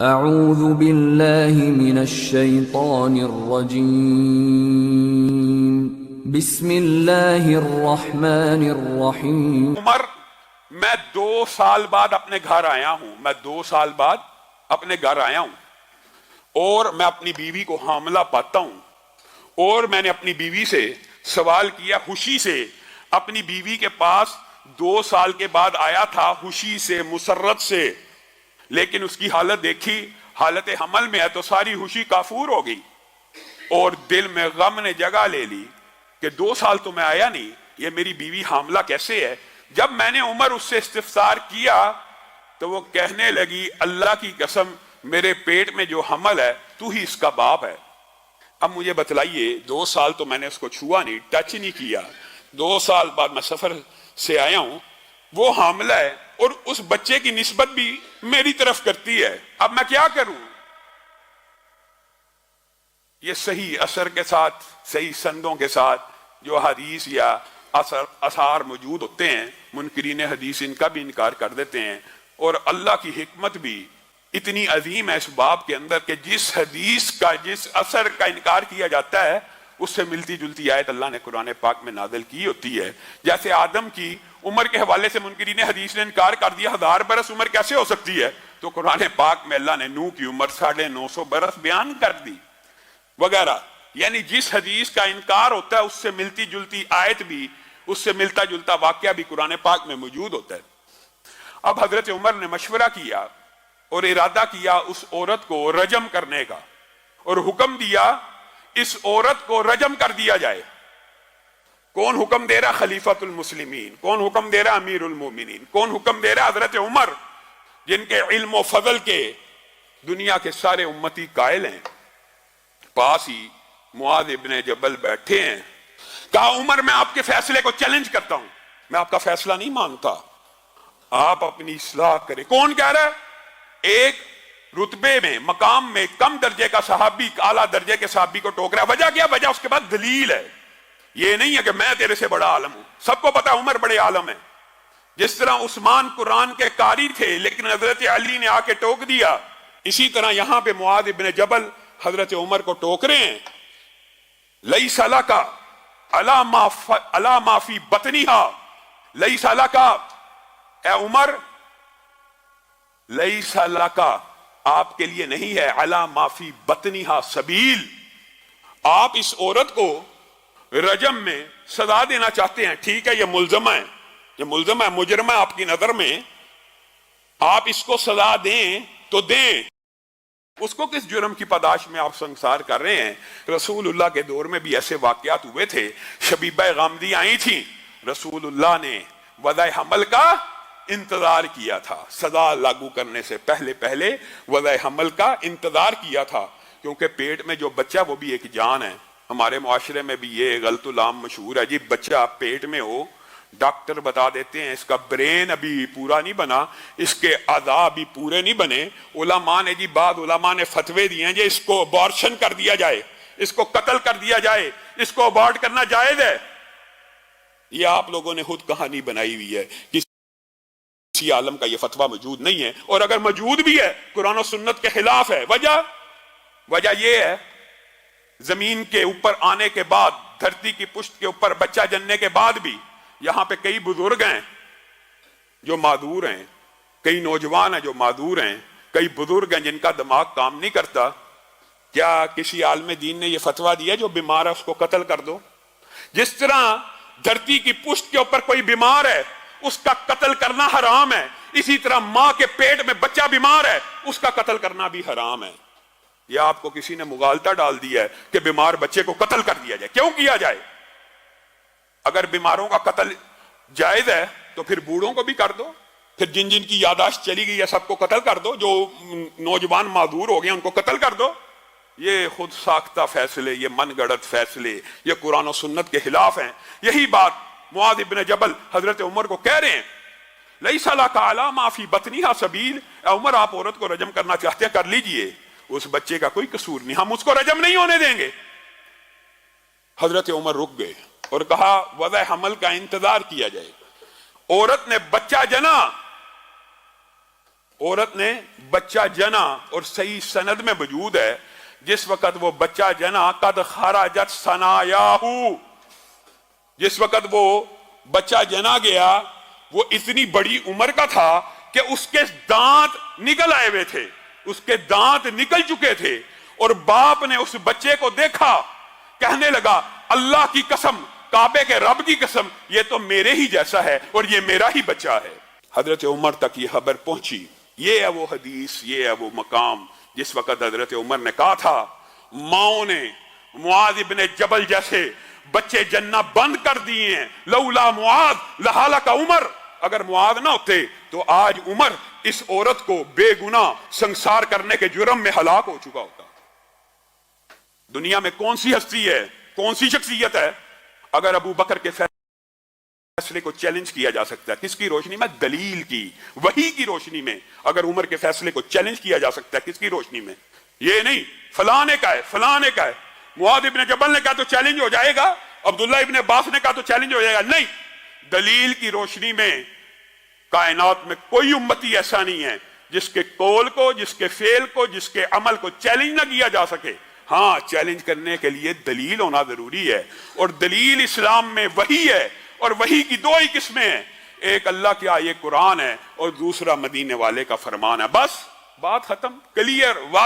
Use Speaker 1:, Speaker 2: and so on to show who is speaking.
Speaker 1: اعوذ باللہ من الشیطان الرجیم بسم اللہ الرحمن الرحیم۔
Speaker 2: عمر، میں 2 سال بعد اپنے گھر آیا ہوں اور میں اپنی بیوی کو حاملہ پاتا ہوں، اور میں نے اپنی بیوی سے سوال کیا، خوشی سے اپنی بیوی کے پاس 2 سال کے بعد آیا تھا، خوشی سے، مسرت سے، لیکن اس کی حالت دیکھی، حالت حمل میں ہے تو ساری خوشی کافور ہو گئی، اور دل میں غم نے جگہ لے لی کہ 2 سال تو میں آیا نہیں، یہ میری بیوی حاملہ کیسے ہے؟ جب میں نے عمر اس سے استفسار کیا تو وہ کہنے لگی، اللہ کی قسم میرے پیٹ میں جو حمل ہے تو ہی اس کا باپ ہے۔ اب مجھے بتلائیے، 2 سال تو میں نے اس کو چھوا نہیں، ٹچ نہیں کیا، 2 سال بعد میں سفر سے آیا ہوں، وہ حاملہ ہے اور اس بچے کی نسبت بھی میری طرف کرتی ہے، اب میں کیا کروں؟ یہ صحیح اثر کے ساتھ، صحیح سندوں کے ساتھ جو حدیث یا اثار موجود ہوتے ہیں، منکرین حدیث ان کا بھی انکار کر دیتے ہیں، اور اللہ کی حکمت بھی اتنی عظیم ہے اس باب کے اندر کہ جس حدیث کا، جس اثر کا انکار کیا جاتا ہے اس سے ملتی جلتی آیت اللہ نے قرآن پاک میں نازل کی ہوتی ہے۔ جیسے آدم کی عمر کے حوالے سے منکرین حدیث نے انکار کر دیا، 1000 برس عمر کیسے ہو سکتی ہے؟ تو قرآن پاک میں اللہ نے نوح کی عمر 950 برس بیان کر دی وغیرہ۔ یعنی جس حدیث کا انکار ہوتا ہے اس سے ملتی جلتی آیت بھی، اس سے ملتا جلتا واقعہ بھی قرآن پاک میں موجود ہوتا ہے۔ اب حضرت عمر نے مشورہ کیا اور ارادہ کیا اس عورت کو رجم کرنے کا، اور حکم دیا اس عورت کو رجم کر دیا جائے۔ کون حکم دے رہا؟ خلیفۃ المسلمین۔ کون حکم دے رہا؟ امیر المومنین۔ کون حکم دے رہا؟ حضرت عمر، جن کے علم و فضل کے دنیا کے سارے امتی قائل ہیں۔ پاس ہی معاذ ابن جبل بیٹھے ہیں، کہا عمر میں آپ کے فیصلے کو چیلنج کرتا ہوں، میں آپ کا فیصلہ نہیں مانتا، آپ اپنی اصلاح کریں۔ کون کہہ رہا ہے؟ ایک رتبے میں، مقام میں کم درجے کا صحابی اعلیٰ درجے کے صحابی کو ٹوک رہا ہے۔ وجہ کیا؟ وجہ اس کے بعد دلیل ہے، یہ نہیں ہے کہ میں تیرے سے بڑا عالم ہوں، سب کو پتا عمر بڑے عالم ہیں۔ جس طرح عثمان قرآن کے قاری تھے لیکن حضرت علی نے آ کے ٹوک دیا، اسی طرح یہاں پہ معاذ ابن جبل حضرت عمر کو ٹوک رہے ہیں۔ لیس لک علی ما فی بطنہا، لیس لک، اے عمر، لیس لک، آپ کے لیے نہیں ہے، علی ما فی بطنہا سبیل، آپ اس عورت کو رجم میں سزا دینا چاہتے ہیں، ٹھیک ہے، یہ ملزمہ ہے، مجرمہ ہے آپ کی نظر میں، آپ اس کو سزا دیں تو دیں، اس کو کس جرم کی پاداش میں آپ سنسار کر رہے ہیں؟ رسول اللہ کے دور میں بھی ایسے واقعات ہوئے تھے، شبیبہ غامدی آئی تھی، رسول اللہ نے وضع حمل کا انتظار کیا تھا، سزا لاگو کرنے سے پہلے وضع حمل کا انتظار کیا تھا، کیونکہ پیٹ میں جو بچہ وہ بھی ایک جان ہے۔ ہمارے معاشرے میں بھی یہ غلط العام مشہور ہے، جی بچہ پیٹ میں ہو، ڈاکٹر بتا دیتے ہیں اس کا برین ابھی پورا نہیں بنا، اس کے اعضاء ابھی پورے نہیں بنے، علماء نے جی، بعض علماء نے فتوے دیے ہیں جی اس کو ابارشن کر دیا جائے، اس کو قتل کر دیا جائے، اس کو ابارٹ کرنا جائز ہے۔ یہ آپ لوگوں نے خود کہانی بنائی ہوئی ہے، کسی عالم کا یہ فتویٰ موجود نہیں ہے، اور اگر موجود بھی ہے قرآن و سنت کے خلاف ہے۔ وجہ یہ ہے، زمین کے اوپر آنے کے بعد، دھرتی کی پشت کے اوپر بچہ جننے کے بعد بھی یہاں پہ کئی بزرگ ہیں جو معذور ہیں، کئی نوجوان ہیں جو معذور ہیں، کئی بزرگ ہیں جن کا دماغ کام نہیں کرتا۔ کیا کسی عالم دین نے یہ فتویٰ دیا جو بیمار ہے اس کو قتل کر دو؟ جس طرح دھرتی کی پشت کے اوپر کوئی بیمار ہے اس کا قتل کرنا حرام ہے، اسی طرح ماں کے پیٹ میں بچہ بیمار ہے اس کا قتل کرنا بھی حرام ہے۔ یا آپ کو کسی نے مغالطہ ڈال دیا ہے کہ بیمار بچے کو قتل کر دیا جائے۔ کیوں کیا جائے؟ اگر بیماروں کا قتل جائز ہے تو پھر بوڑھوں کو بھی کر دو، پھر جن جن کی یاداشت چلی گئی ہے سب کو قتل کر دو، جو نوجوان معذور ہو گئے ان کو قتل کر دو۔ یہ خود ساختہ فیصلے، یہ من گڑت فیصلے، یہ قرآن و سنت کے خلاف ہیں۔ یہی بات معاذ ابن جبل حضرت عمر کو کہہ رہے ہیں، لیس لک علی ما فی بطنہا سبیل، اے عمر آپ عورت کو رجم کرنا چاہتے ہیں کر لیجئے، اس بچے کا کوئی قصور نہیں، ہم اس کو رجم نہیں ہونے دیں گے۔ حضرت عمر رک گئے اور کہا وضع حمل کا انتظار کیا جائے۔ عورت نے بچہ جنا، عورت نے بچہ جنا اور صحیح سند میں موجود ہے جس وقت وہ بچہ جنا قد خرجت ثنایاہو، جس وقت وہ بچہ جنا گیا وہ اتنی بڑی عمر کا تھا کہ اس کے دانت نکل آئے ہوئے تھے، اس کے دانت نکل چکے تھے، اور باپ نے اس بچے کو دیکھا، کہنے لگا اللہ کی قسم، کعبے کے رب کی قسم، یہ تو میرے ہی جیسا ہے اور یہ میرا ہی بچہ ہے۔ حضرت عمر تک یہ خبر پہنچی۔ یہ ہے وہ حدیث، یہ ہے وہ مقام جس وقت حضرت عمر نے کہا تھا ماؤں نے معاذ ابن جبل جیسے بچے جننا بند کر دیے ہیں، لولا معاذ لہلک عمر، اگر معاذ نہ ہوتے تو آج عمر اس عورت کو بے گناہ سنسار کرنے کے جرم میں ہلاک ہو چکا ہوتا۔ دنیا میں کون سی ہستی ہے، کون سی شخصیت ہے اگر ابو بکر کے فیصلے کو چیلنج کیا جا سکتا ہے؟ کس کی روشنی میں؟ دلیل کی، وحی کی روشنی میں۔ اگر عمر کے فیصلے کو چیلنج کیا جا سکتا ہے کس کی روشنی میں؟ یہ نہیں فلاں نے کہا ہے، فلاں نے کہا ہے، معاذ ابن جبل نے کہا تو چیلنج ہو جائے گا، عبداللہ ابن عباس نے کہا تو چیلنج ہو جائے گا، نہیں، دلیل کی روشنی میں۔ کائنات میں کوئی امتی ایسا نہیں ہے جس کے قول کو، جس کے فعل کو، جس کے عمل کو چیلنج نہ کیا جا سکے۔ ہاں، چیلنج کرنے کے لیے دلیل ہونا ضروری ہے، اور دلیل اسلام میں وحی ہے، اور وحی کی دو ہی قسمیں ہیں، ایک اللہ کی آیت قرآن ہے اور دوسرا مدینے والے کا فرمان ہے۔ بس بات ختم، کلیئر، واضح۔